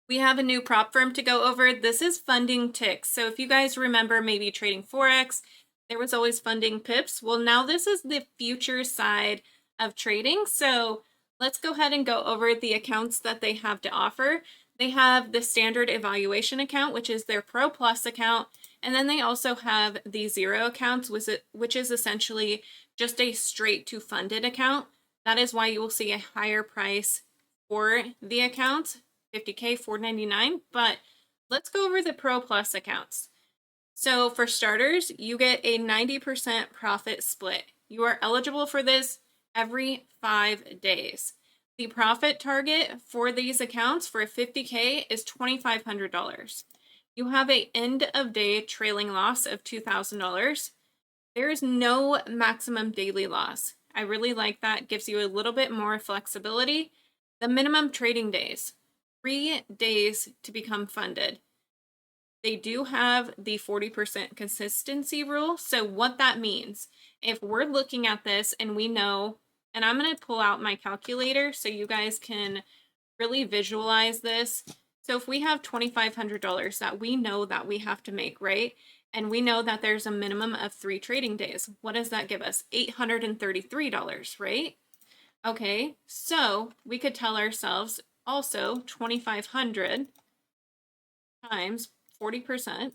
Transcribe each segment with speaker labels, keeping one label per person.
Speaker 1: We have a new prop firm to go over. This is funding ticks. So if you guys remember maybe trading Forex, there was always funding pips. Well, now this is the future side of trading. So let's go ahead and go over the accounts that they have to offer. They have the standard evaluation account, which is their Pro Plus account. And then they also have the zero accounts, which is essentially just a straight to funded account. That is why you will see a higher price for the account, 50K, $4.99. But let's go over the Pro Plus accounts. So for starters, you get a 90% profit split. You are eligible for this every 5 days. The profit target for these accounts for a 50K is $2,500. You have an end of day trailing loss of $2,000. There is no maximum daily loss. I really like that. Gives you a little bit more flexibility. The minimum trading days, 3 days to become funded. They do have the 40% consistency rule. So what that means, if we're looking at this and we know, and I'm going to pull out my calculator so you guys can really visualize this. So if we have $2,500 that we know that we have to make, right? And we know that there's a minimum of 3 trading days. What does that give us? $833, right? Okay, so we could tell ourselves also 2,500 times 40%,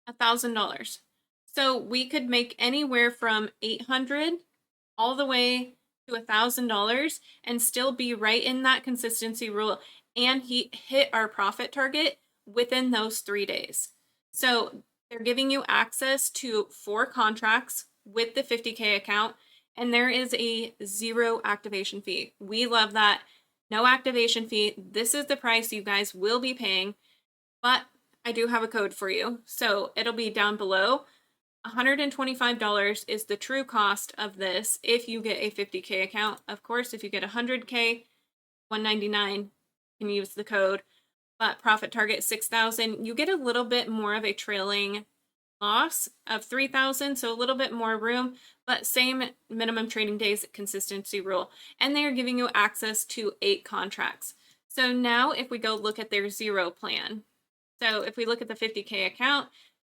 Speaker 1: $1,000. So we could make anywhere from 800 all the way to $1,000 and still be right in that consistency rule and hit our profit target within those 3 days. So they're giving you access to 4 contracts with the 50K account, and there is a 0 activation fee. We love that. No activation fee. This is the price you guys will be paying, but I do have a code for you. So it'll be down below. $125 is the true cost of this if you get a 50K account. Of course, if you get 100K, $199, you can use the code. But profit target 6,000, you get a little bit more of a trailing loss of 3,000, so a little bit more room, but same minimum trading days consistency rule. And they are giving you access to 8 contracts. So now if we go look at their 0 plan, so if we look at the 50K account,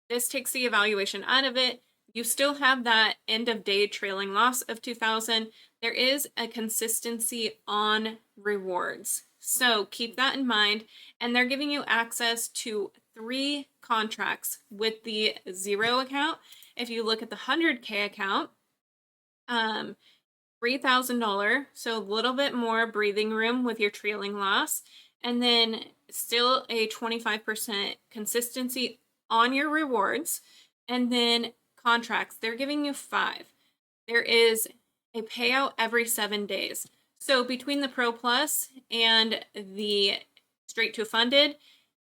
Speaker 1: this takes the evaluation out of it. You still have that end of day trailing loss of 2,000. There is a consistency on rewards. So keep that in mind. And they're giving you access to 3 contracts with the 0 account. If you look at the 100K account, $3,000, so a little bit more breathing room with your trailing loss, and then still a 25% consistency on your rewards, and then contracts. They're giving you 5. There is a payout every 7 days. So between the Pro Plus and the straight to funded,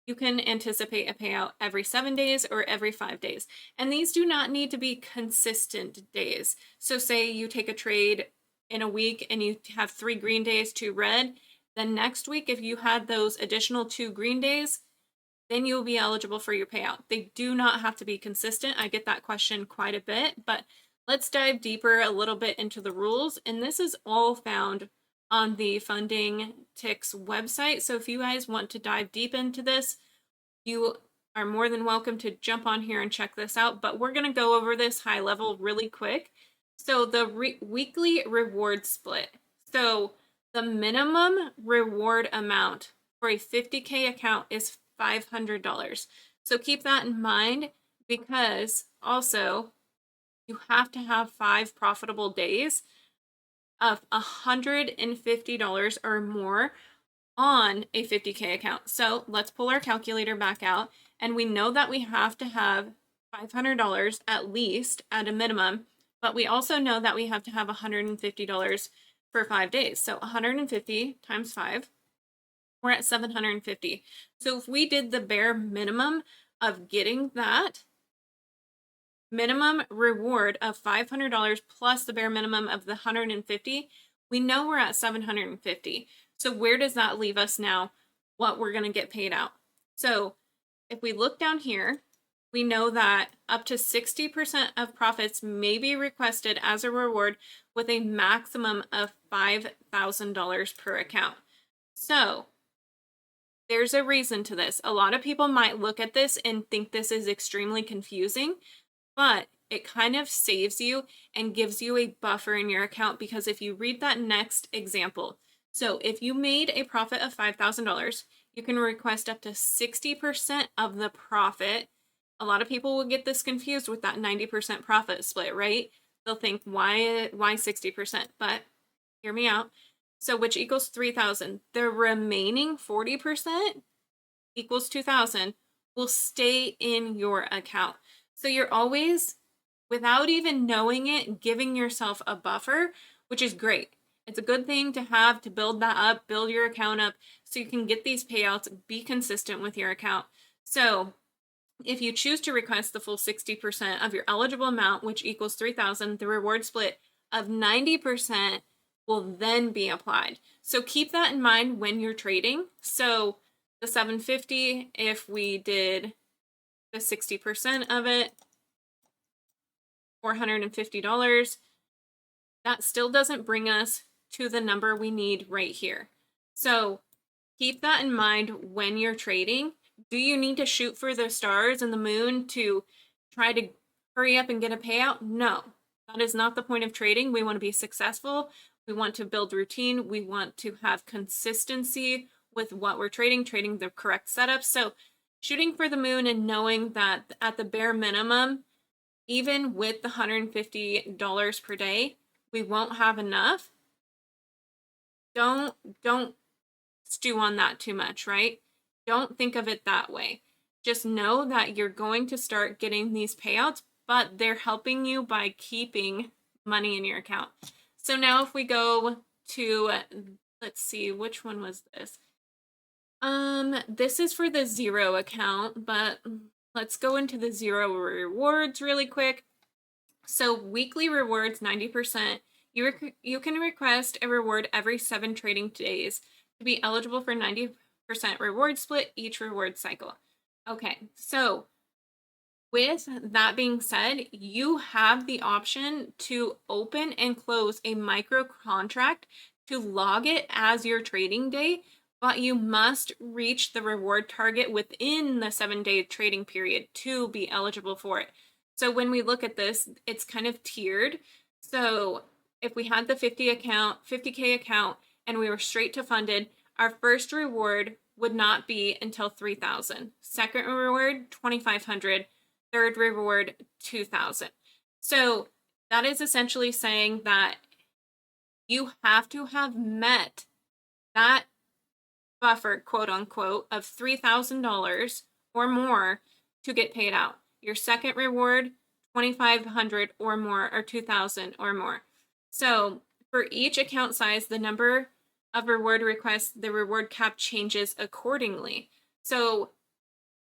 Speaker 1: you can anticipate a payout every 7 days or every 5 days. And these do not need to be consistent days. So say you take a trade in a week and you have 3 green days, 2 red. Then next week, if you had those additional 2 green days, then you'll be eligible for your payout. They do not have to be consistent. I get that question quite a bit, but let's dive deeper a little bit into the rules. And this is all found on the Funding Ticks website. So if you guys want to dive deep into this, you are more than welcome to jump on here and check this out. But we're going to go over this high level really quick. So the weekly reward split. So the minimum reward amount for a 50K account is $500. So keep that in mind, because also you have to have 5 profitable days of $150 or more on a 50K account. So let's pull our calculator back out, and we know that we have to have $500 at least at a minimum, but we also know that we have to have $150 for 5 days. So 150 times 5, we're at 750. So if we did the bare minimum of getting that minimum reward of $500 plus the bare minimum of the 150, we know we're at 750. So where does that leave us now? What we're going to get paid out. So if we look down here, we know that up to 60% of profits may be requested as a reward with a maximum of $5,000 per account. So There's a reason to this. A lot of people might look at this and think this is extremely confusing, but it kind of saves you and gives you a buffer in your account, because if you read that next example, so if you made a profit of $5,000, you can request up to 60% of the profit. A lot of people will get this confused with that 90% profit split, right? They'll think, why 60%? But hear me out. So which equals 3,000. The remaining 40% equals 2,000 will stay in your account. So you're always, without even knowing it, giving yourself a buffer, which is great. It's a good thing to have, to build that up, build your account up so you can get these payouts, be consistent with your account. So if you choose to request the full 60% of your eligible amount, which equals 3,000, the reward split of 90% will then be applied. So keep that in mind when you're trading. So the 750, if we did the 60% of it, $450, that still doesn't bring us to the number we need right here. So keep that in mind when you're trading. Do you need to shoot for the stars and the moon to try to hurry up and get a payout? No, that is not the point of trading. We want to be successful. We want to build routine. We want to have consistency with what we're trading the correct setup. So shooting for the moon and knowing that at the bare minimum, even with the $150 per day, we won't have enough. Don't stew on that too much, right? Don't think of it that way. Just know that you're going to start getting these payouts, but they're helping you by keeping money in your account. So now if we go to, let's see, which one was this? This is for the zero account, but let's go into the zero rewards really quick. So weekly rewards, 90%. You can request a reward every 7 trading days to be eligible for 90% reward split each reward cycle. Okay, so with that being said, you have the option to open and close a micro contract to log it as your trading day, but you must reach the reward target within the 7-day trading period to be eligible for it. So when we look at this, it's kind of tiered. So if we had the 50K account and we were straight to funded, our first reward would not be until 3,000. Second reward, 2,500. Third reward, 2,000. So that is essentially saying that you have to have met that buffer, quote unquote, of $3,000 or more to get paid out. Your second reward, 2,500 or more, or 2,000 or more. So for each account size, the number of reward requests, the reward cap changes accordingly. So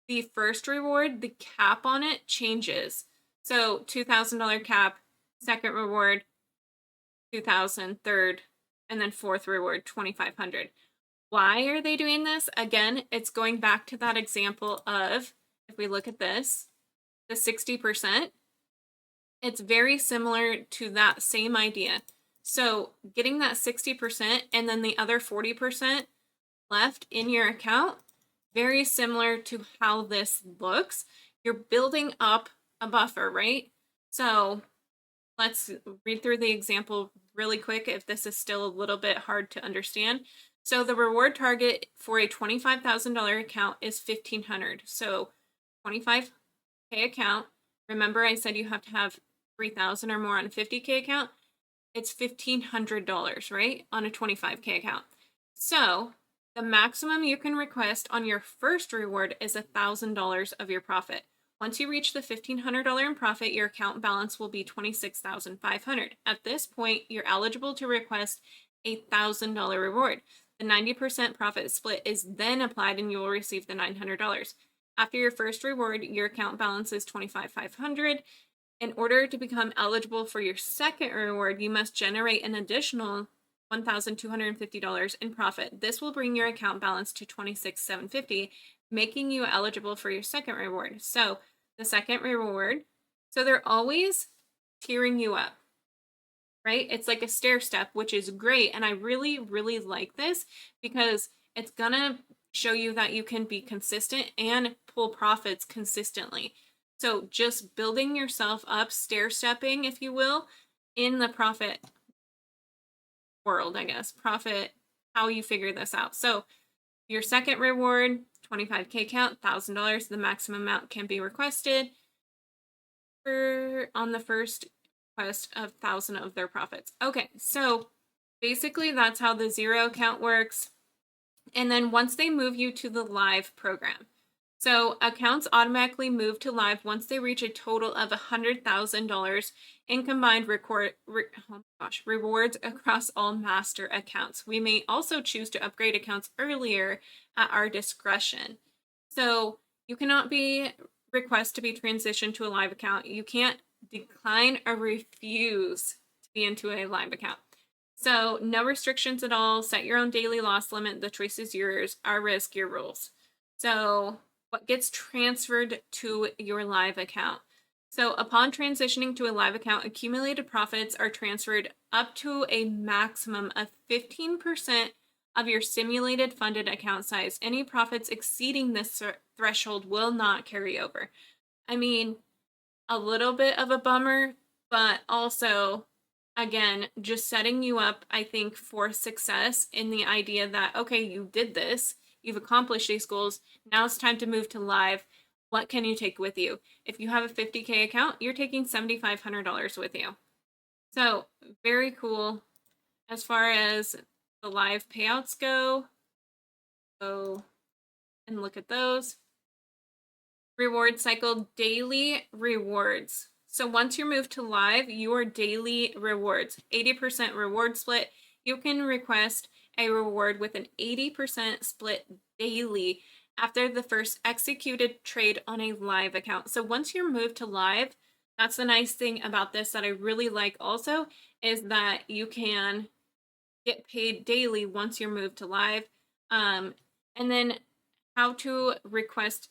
Speaker 1: the first reward, the cap on it changes. So $2,000 cap, second reward, 2,000, third, and then fourth reward, 2,500. Why are they doing this? Again, it's going back to that example of, if we look at this, the 60%, it's very similar to that same idea. So getting that 60% and then the other 40% left in your account, very similar to how this looks. You're building up a buffer, right? So let's read through the example really quick if this is still a little bit hard to understand. So the reward target for a $25,000 account is $1,500. So 25K account. Remember I said you have to have 3,000 or more on a 50K account. It's $1,500, right? On a 25K account. So the maximum you can request on your first reward is $1,000 of your profit. Once you reach the $1,500 in profit, your account balance will be $26,500. At this point, you're eligible to request a $1,000 reward. The 90% profit split is then applied and you will receive the $900. After your first reward, your account balance is $25,500. In order to become eligible for your second reward, you must generate an additional $1,250 in profit. This will bring your account balance to $26,750, making you eligible for your second reward. So the second reward, so they're always tiering you up, right? It's like a stair step, which is great. And I really, really like this because it's gonna show you that you can be consistent and pull profits consistently. So just building yourself up, stair stepping, if you will, in the profit world, I guess. Profit, how you figure this out. So your second reward, 25K count, $1,000. The maximum amount can be requested on the first request of 1,000 of their profits. Okay, so basically that's how the zero account works. And then once they move you to the live program, so accounts automatically move to live once they reach a total of $100,000 in combined rewards across all master accounts. We may also choose to upgrade accounts earlier at our discretion. So you cannot request to be transitioned to a live account. You can't decline or refuse to be into a live account. So no restrictions at all. Set your own daily loss limit. The choice is yours. Our risk, your rules. So what gets transferred to your live account? So upon transitioning to a live account, accumulated profits are transferred up to a maximum of 15% of your simulated funded account size. Any profits exceeding this threshold will not carry over. I mean, a little bit of a bummer, but also, again, just setting you up, I think, for success in the idea that, okay, you did this, you've accomplished these goals, now it's time to move to live. What can you take with you? If you have a 50K account, you're taking $7,500 with you. So very cool. As far as the live payouts go and look at those. Reward cycle, daily rewards. So once you're moved to live, your daily rewards, 80% reward split, you can request a reward with an 80% split daily after the first executed trade on a live account. So once you're moved to live, that's the nice thing about this that I really like also, is that you can get paid daily once you're moved to live. And then how to request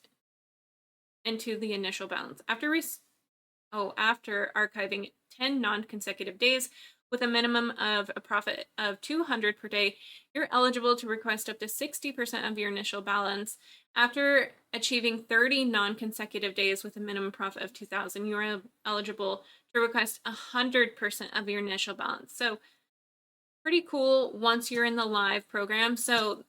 Speaker 1: into the initial balance. After archiving 10 non-consecutive days with a minimum of a profit of 200 per day, you're eligible to request up to 60% of your initial balance. After achieving 30 non-consecutive days with a minimum profit of 2,000, you are eligible to request 100% of your initial balance. So pretty cool once you're in the live program. So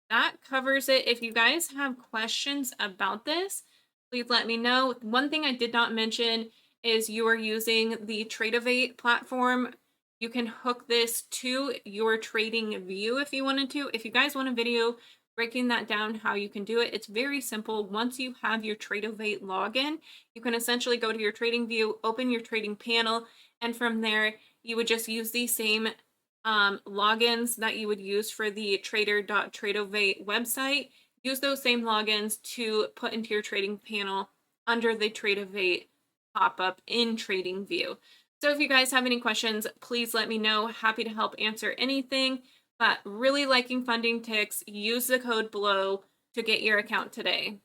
Speaker 1: that covers it. If you guys have questions about this, please let me know. One thing I did not mention is you are using the Tradeovate platform. You can hook this to your trading view if you wanted to. If you guys want a video breaking that down, how you can do it, it's very simple. Once you have your Tradeovate login, you can essentially go to your trading view, open your trading panel, and from there, you would just use the same logins that you would use for the trader.tradeovate website. Use those same logins to put into your trading panel under the Tradeovate pop-up in Trading View. So if you guys have any questions, please let me know. Happy to help answer anything. But really liking Funding Ticks, use the code below to get your account today.